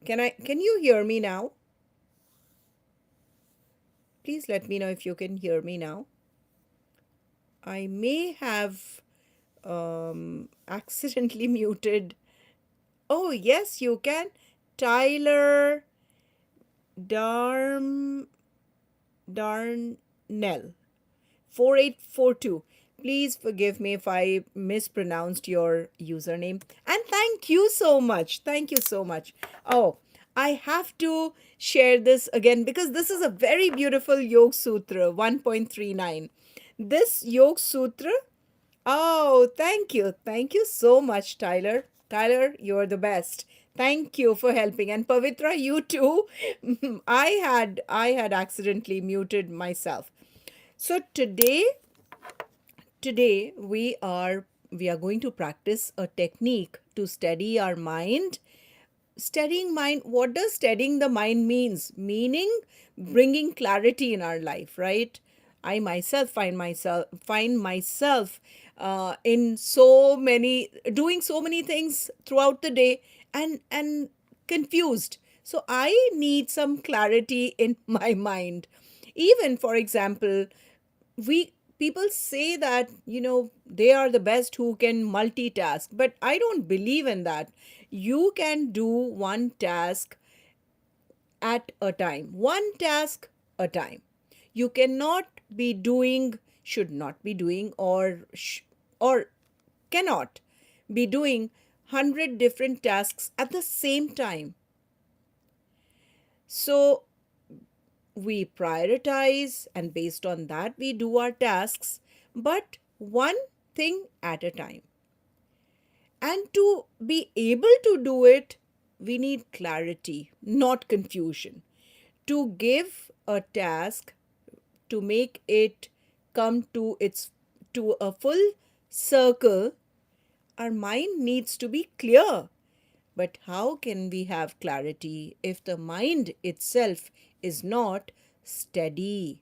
Can you hear me now? Please let me know if you can hear me now. I may have accidentally muted. Oh, yes, you can. Tyler Darm Darnell 4842. Please forgive me if I mispronounced your username. And thank you so much. Thank you so much. Oh, I have to share this again because this is a very beautiful Yoga Sutra 1.39. This Yoga Sutra. Oh, thank you. Thank you so much, Tyler. Tyler, you're the best. Thank you for helping. And Pavitra, you too. I had accidentally muted myself. So today we are going to practice a technique to steady our mind. Steadying mind, what does steadying the mind means? Meaning bringing clarity in our life, right? I myself find myself in so many doing so many things throughout the day and confused. So I need some clarity in my mind. Even for example, we people say that they are the best who can multitask, but I don't believe in that. You can do one task at a time, one task a time. You cannot be doing, should not be doing, or cannot be doing 100 different tasks at the same time. So we prioritize, and based on that we do our tasks, but one thing at a time. And to be able to do it, we need clarity, not confusion. To give a task, to make it come to a full circle, our mind needs to be clear. But how can we have clarity if the mind itself is not steady?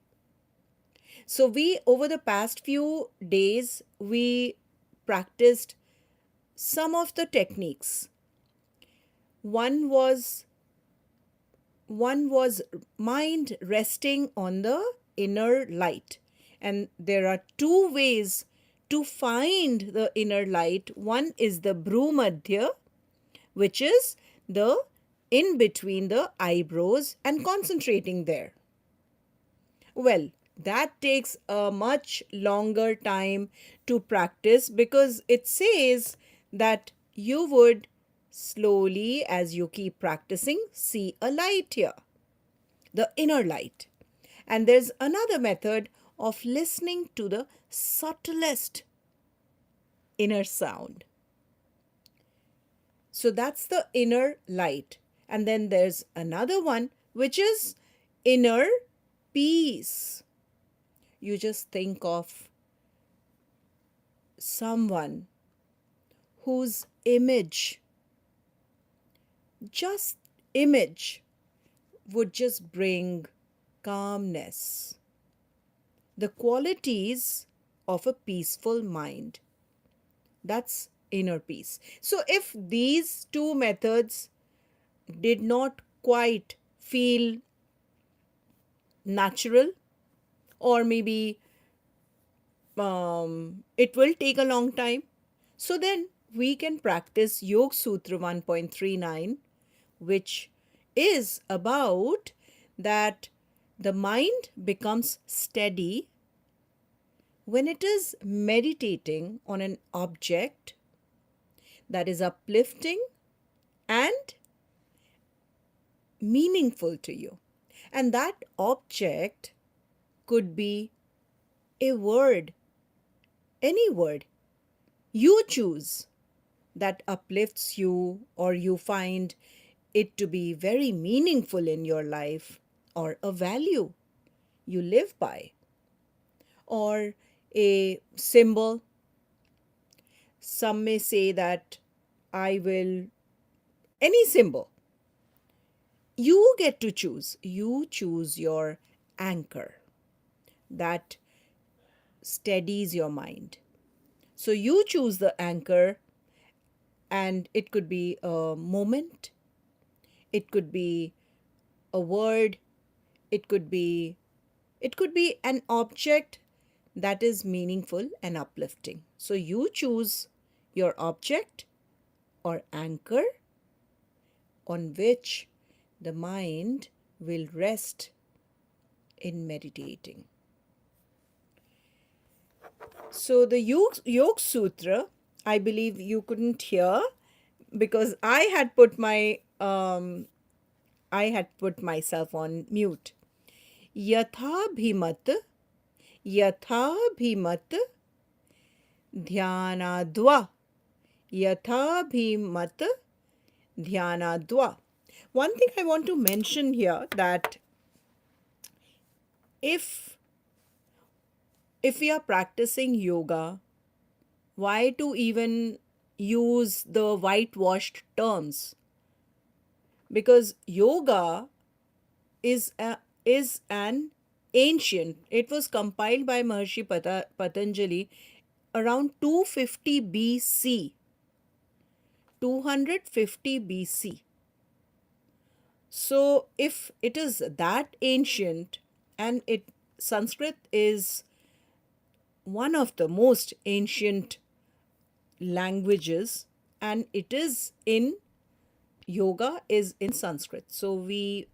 So we, over the past few days, we practiced some of the techniques. One was one was mind resting on the inner light. And there are two ways to find the inner light. One is the bhrumadhya, which is the in between the eyebrows, and concentrating there. Well, that takes a much longer time to practice because it says that you would slowly, as you keep practicing, see a light here, the inner light. And there's another method of listening to the subtlest inner sound. So that's the inner light. And then there's another one, which is inner peace. You just think of someone whose just image, would just bring calmness, the qualities of a peaceful mind. That's inner peace. So if these two methods did not quite feel natural, or maybe it will take a long time, so then we can practice Yoga Sutra 1.39, which is about that the mind becomes steady when it is meditating on an object that is uplifting and meaningful to you. And that object could be a word, any word you choose that uplifts you, or you find it to be very meaningful in your life, or a value you live by, or a symbol. Some may say that I will, any symbol. You get to choose. You choose your anchor that steadies your mind. So you choose the anchor, and it could be a moment, It could be a word, it could be an object that is meaningful and uplifting. So you choose your object or anchor on which the mind will rest in meditating. So the Yoga Sutra, I believe you couldn't hear because I had put myself on mute. Yathā abhimata, yathā abhimata, dhyānādva. Yathā abhimata, dhyānādva. One thing I want to mention here, that if we are practicing yoga, why to even use the whitewashed terms? Because yoga is an ancient. It was compiled by Maharishi Patanjali around 250 BC. 250 BC. So if it is that ancient, and Sanskrit is one of the most ancient languages, and it is in yoga is in Sanskrit. So it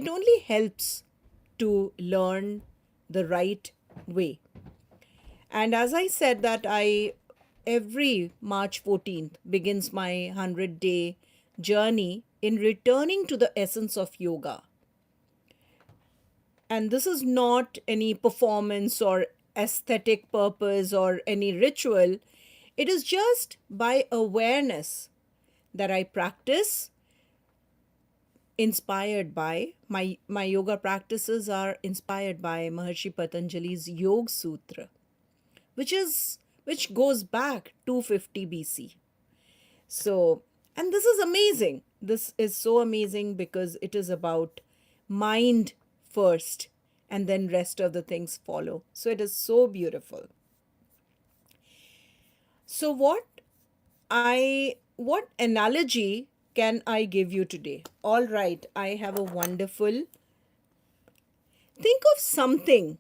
only helps to learn the right way. And as I said that every March 14th begins my 100-day journey in returning to the essence of yoga. And this is not any performance or aesthetic purpose or any ritual. It is just by awareness that I practice, inspired by my yoga practices are inspired by Maharishi Patanjali's Yoga Sutra, which goes back 250 BC. So, and this is amazing. This is so amazing because it is about mind first and then rest of the things follow. So it is so beautiful. So what analogy can I give you today? All right, I have a wonderful. Think of something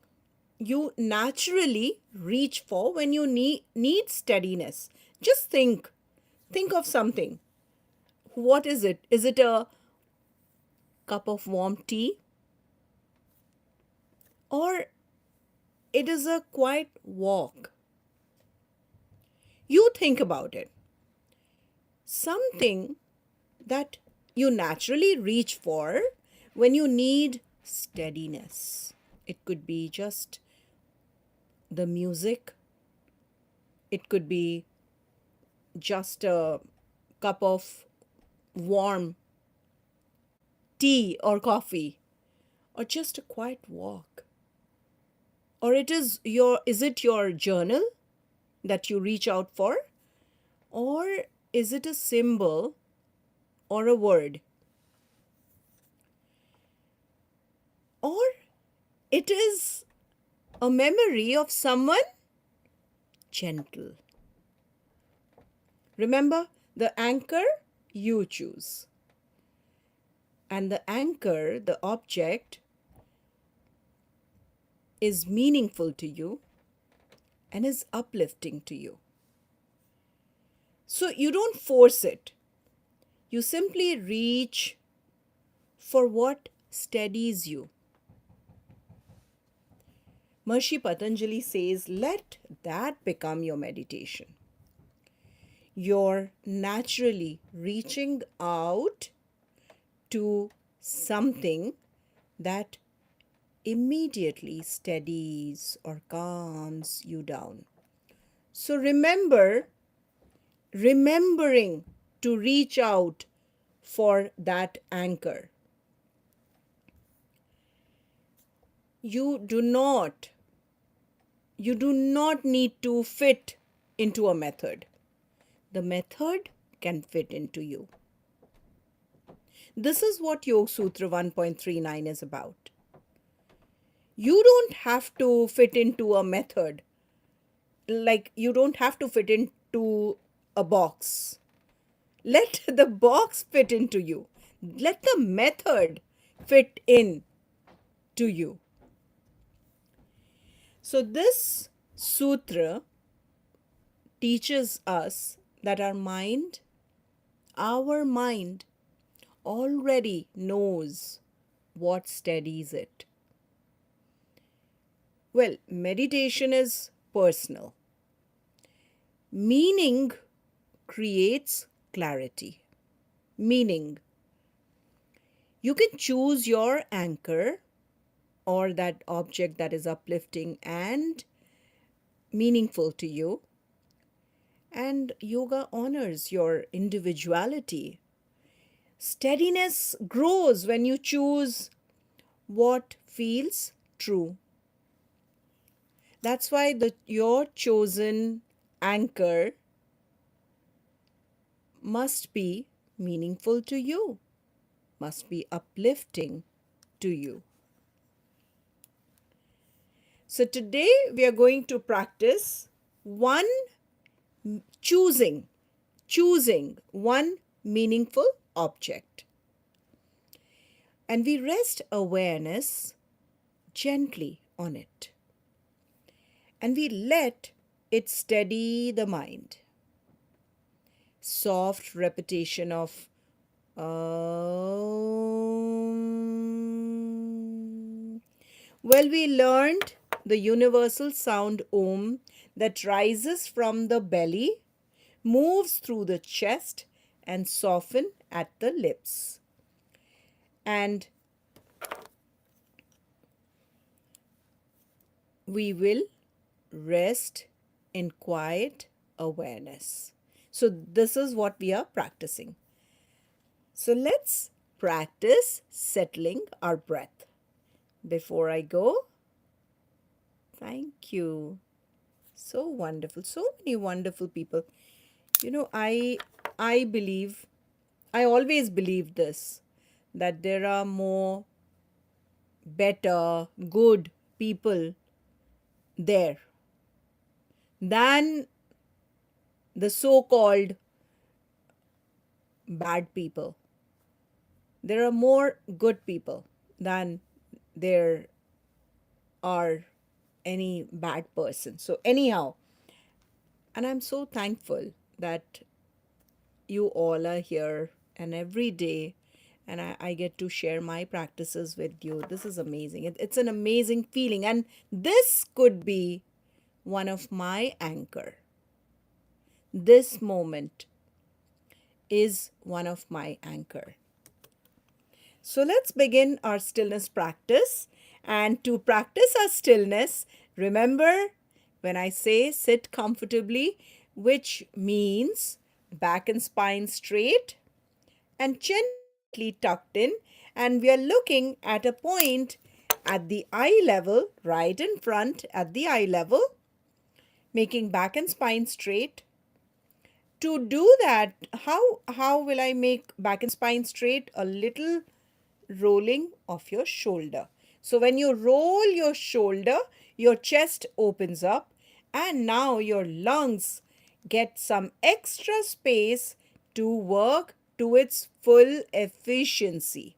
you naturally reach for when you need steadiness. Just think of something. What is it? Is it a cup of warm tea? Or it is a quiet walk? You think about it. Something that you naturally reach for when you need steadiness. It could be just the music. It could be just a cup of warm tea or coffee, or just a quiet walk. Or is it your journal that you reach out for? Or is it a symbol or a word? Or it is a memory of someone gentle. Remember, the anchor you choose. And the anchor, the object, is meaningful to you and is uplifting to you. So you don't force it. You simply reach for what steadies you. Maharishi Patanjali says, let that become your meditation. You're naturally reaching out to something that immediately steadies or calms you down. So remembering to reach out for that anchor. You do not need to fit into a method. The method can fit into you. This is what Yoga Sutra 1.39 is about. You don't have to fit into a method. Like, you don't have to fit into a box. Let the box fit into you. Let the method fit in to you. So, this sutra teaches us that our mind already knows what steadies it. Well, meditation is personal. Meaning creates clarity. Meaning. You can choose your anchor or that object that is uplifting and meaningful to you. And yoga honors your individuality. Steadiness grows when you choose what feels true. That's why your chosen anchor must be meaningful to you, must be uplifting to you. So today we are going to practice one choosing one meaningful object. And we rest awareness gently on it. And we let it steady the mind. Soft repetition of Om. Well, we learned the universal sound Om that rises from the belly, moves through the chest, and soften at the lips. And we will rest in quiet awareness. So this is what we are practicing. So let's practice settling our breath. Before I go, thank you. So wonderful. So many wonderful people. You know, I believe, I always believe this, that there are more better, good people there than the so-called bad people. There are more good people than there are any bad person. So anyhow, and I'm so thankful that you all are here and every day and I get to share my practices with you. This is amazing. It's an amazing feeling, and this could be one of my anchor. This moment is one of my anchor. So let's begin our stillness practice. And to practice our stillness, remember when I say sit comfortably, which means back and spine straight and gently tucked in. And we are looking at a point at the eye level, right in front at the eye level, making back and spine straight. To do that, how will I make back and spine straight? A little rolling of your shoulder. So when you roll your shoulder, your chest opens up and now your lungs get some extra space to work to its full efficiency.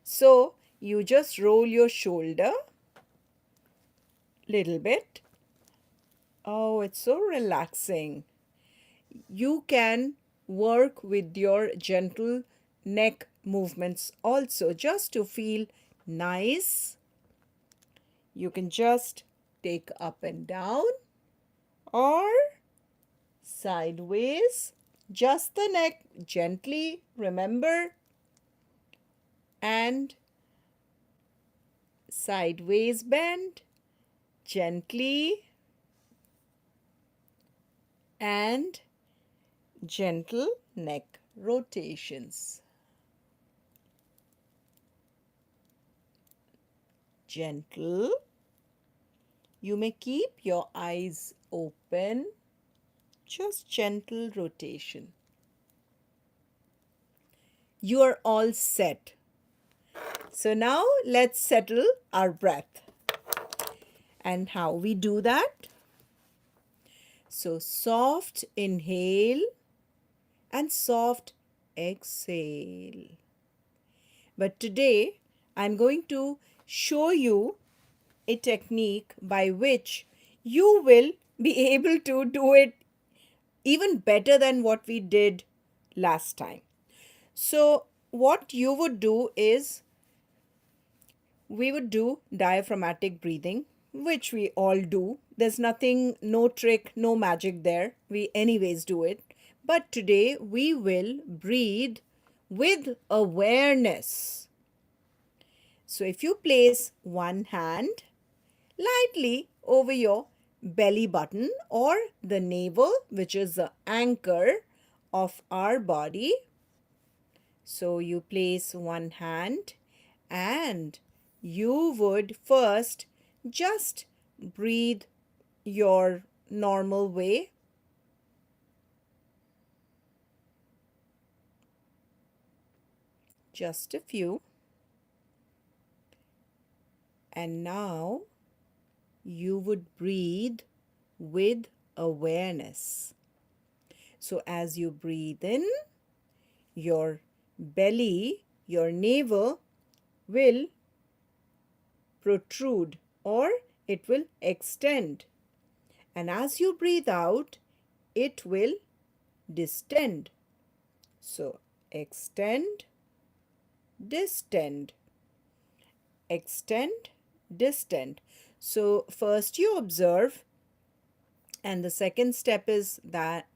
So you just roll your shoulder little bit. Oh, it's so relaxing. You can work with your gentle neck movements also just to feel nice. You can just take up and down or sideways, just the neck gently, remember, and sideways bend gently and gentle neck rotations. Gentle. You may keep your eyes open, just gentle rotation. You are all set. So now let's settle our breath. And how we do that? So soft inhale and soft exhale. But today I'm going to show you a technique by which you will be able to do it even better than what we did last time. So, what you would do is we would do diaphragmatic breathing, which we all do. There's nothing, no trick, no magic there. We, anyways, do it. But today we will breathe with awareness. So, if you place one hand lightly over your belly button or the navel, which is the anchor of our body. So you place one hand and you would first just breathe your normal way. Just a few. And now you would breathe with awareness. So as you breathe in, your belly, your navel will protrude or it will extend. And as you breathe out, it will distend. So extend, distend, extend, distend. So first you observe, and the second step is that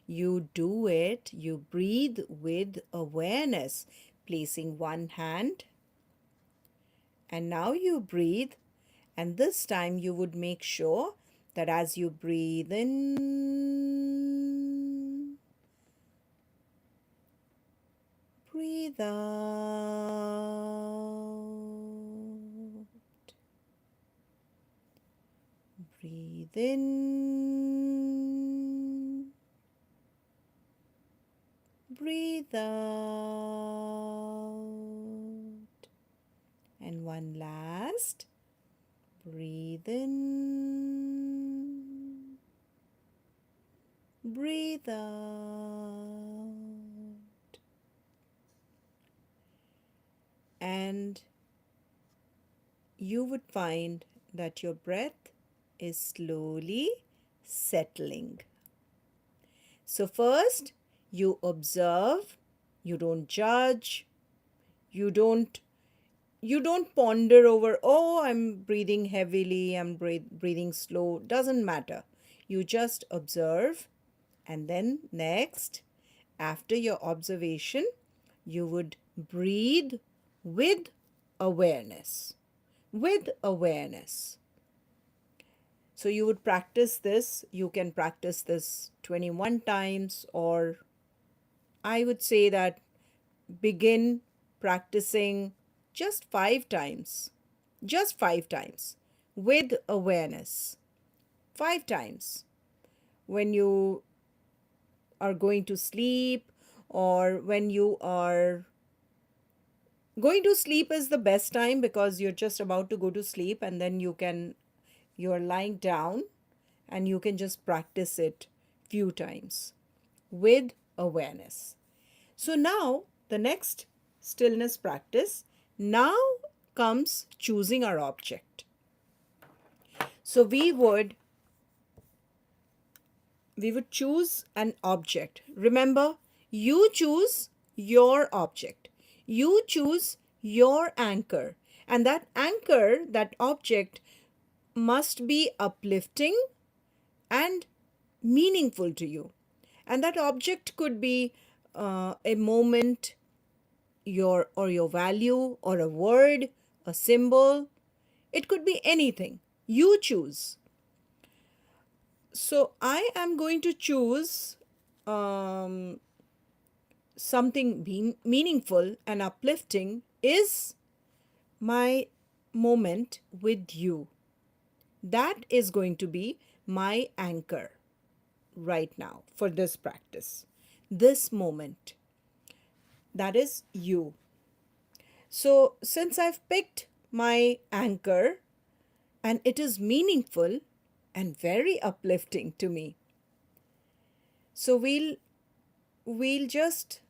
you do it, you breathe with awareness, placing one hand, and now you breathe, and this time you would make sure that as you breathe in, breathe out. Breathe in. Breathe out. And one last. Breathe in. Breathe out. And you would find that your breath is slowly settling. So first you observe, you don't judge, you don't ponder over, oh, I'm breathing heavily, I'm breathing slow. Doesn't matter. You just observe, and then next, after your observation, you would breathe with awareness. With awareness. So you would practice this. You can practice this 21 times, or I would say that begin practicing just 5 times. Just 5 times with awareness. 5 times. When you are going to sleep, or when you are going to sleep is the best time, because you're just about to go to sleep and then you're lying down and you can just practice it few times with awareness. So now the next stillness practice now comes choosing our object. So we would choose an object. Remember, you choose your object. You choose your anchor. And that anchor, that object, must be uplifting and meaningful to you. And that object could be a moment, your value, or a word, a symbol. It could be anything. You choose. So I am going to choose something meaningful and uplifting is my moment with you. That is going to be my anchor right now for this practice. This moment. That is you. So since I've picked my anchor and it is meaningful and very uplifting to me, so we'll we'll just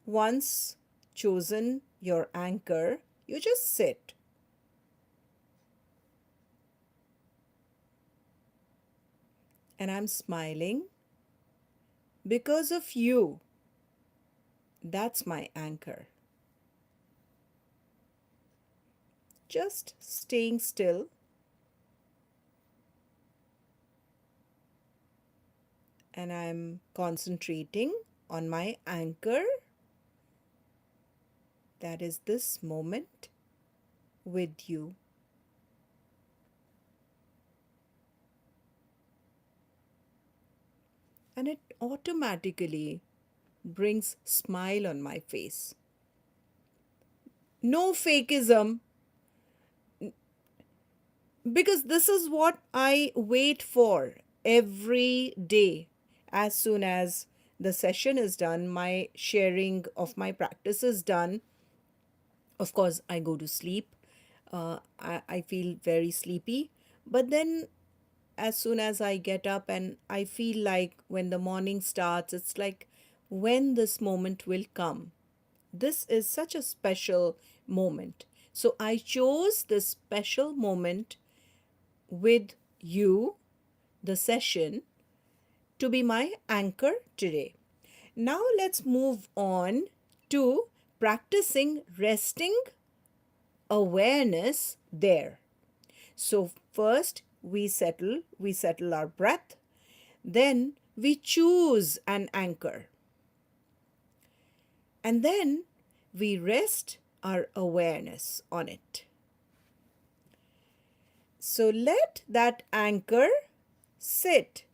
once chosen your anchor, you just sit. And I'm smiling because of you. That's my anchor. Just staying still and I'm concentrating on my anchor. That is this moment with you. And it automatically brings smile on my face. No fakeism, because this is what I wait for every day. As soon as the session is done, my sharing of my practice is done, of course, I go to sleep. I feel very sleepy. But then, as soon as I get up and I feel like when the morning starts, it's like when this moment will come. This is such a special moment. So I chose this special moment with you, the session, to be my anchor today. Now let's move on to practicing resting awareness there. So first we settle our breath, then we choose an anchor. And then we rest our awareness on it. So let that anchor sit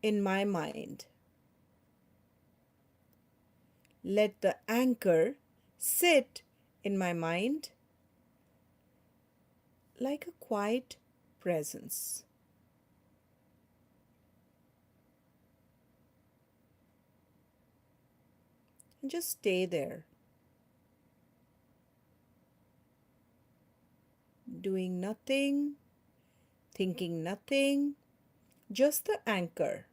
in my mind. Let the anchor sit in my mind like a quiet presence. And just stay there, doing nothing, thinking nothing, just the anchor,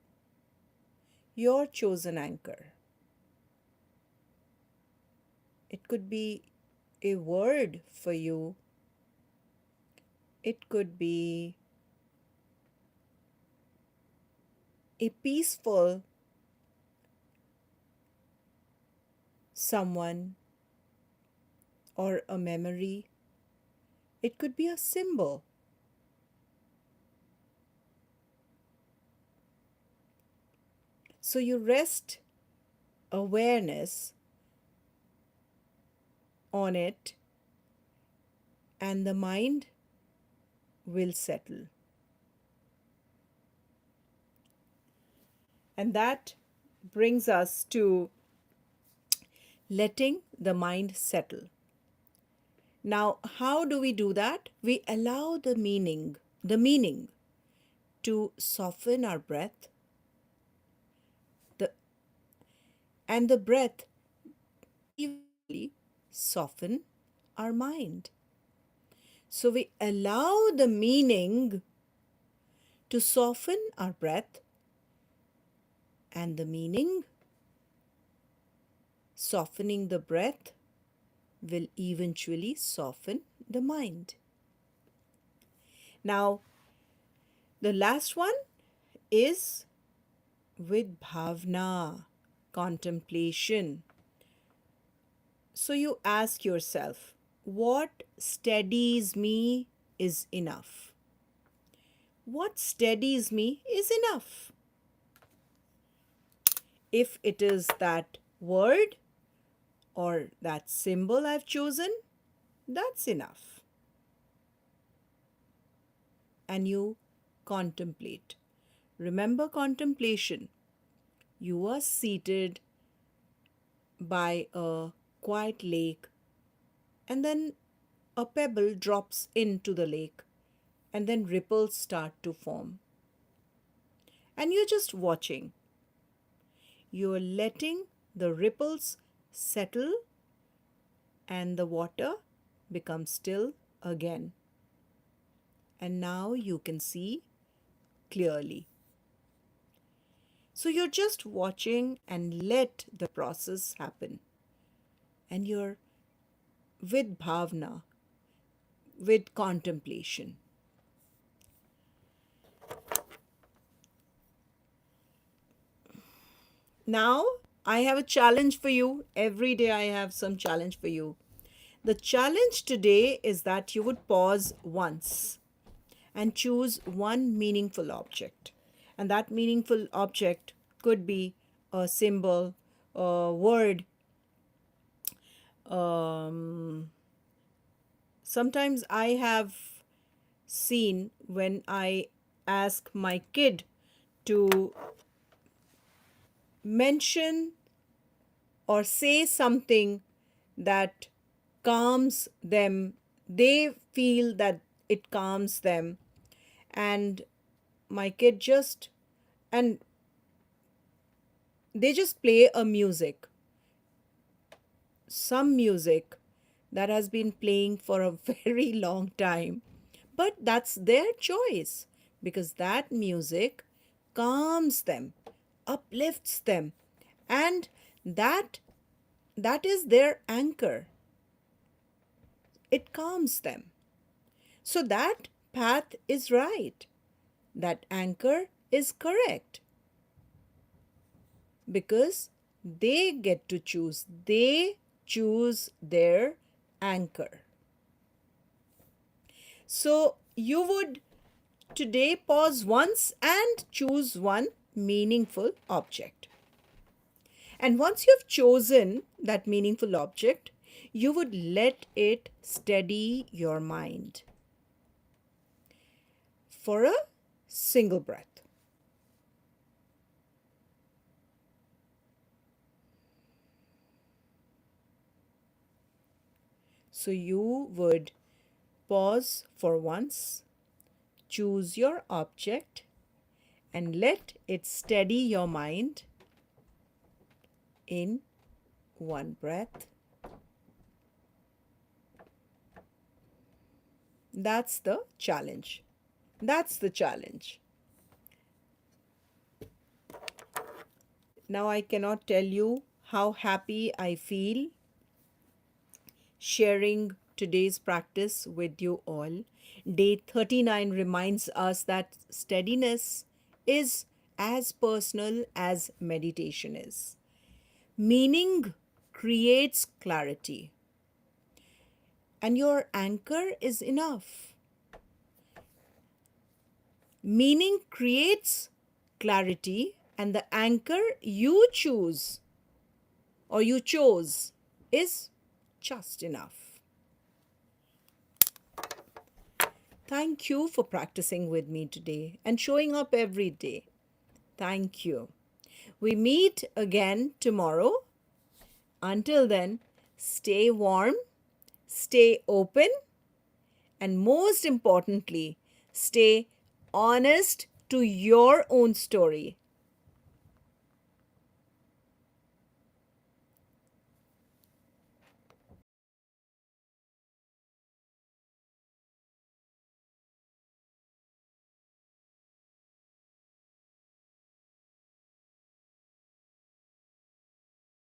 your chosen anchor. It could be a word for you. It could be a peaceful someone or a memory. It could be a symbol. So you rest awareness on it and the mind will settle. And that brings us to letting the mind settle. Now, how do we do that? We allow the meaning to soften our breath, the, and the breath eventually soften our mind. So we allow the meaning to soften our breath, and the meaning softening the breath will eventually soften the mind. Now, the last one is with bhavna, contemplation. So you ask yourself, what steadies me is enough? What steadies me is enough. If it is that word or that symbol I've chosen, that's enough. And you contemplate. Remember contemplation. You are seated by a quiet lake, and then a pebble drops into the lake, and then ripples start to form. And you're just watching. You're letting the ripples settle and the water become still again. And now you can see clearly. So you're just watching and let the process happen. And you're with bhavna, with contemplation. Now, I have a challenge for you. Every day I have some challenge for you. The challenge today is that you would pause once and choose one meaningful object. And that meaningful object could be a symbol, a word. Sometimes I have seen when I ask my kid to mention or say something that calms them, they feel that it calms them, and my kid just and they just play a music, some music that has been playing for a very long time, but that's their choice because that music calms them, uplifts them, and that that is their anchor. It calms them. So that path is right. That anchor is correct because they get to choose. They choose their anchor. So you would today pause once and choose one meaningful object. And once you've chosen that meaningful object, you would let it steady your mind for a single breath. So you would pause for once, choose your object, and let it steady your mind in one breath. That's the challenge. That's the challenge. Now I cannot tell you how happy I feel sharing today's practice with you all. Day 39 reminds us that steadiness is as personal as meditation is. Meaning creates clarity, and your anchor is enough. Meaning creates clarity, and the anchor you choose or you chose is just enough. Thank you for practicing with me today and showing up every day. Thank you. We meet again tomorrow. Until then, stay warm, stay open, and most importantly, stay honest to your own story.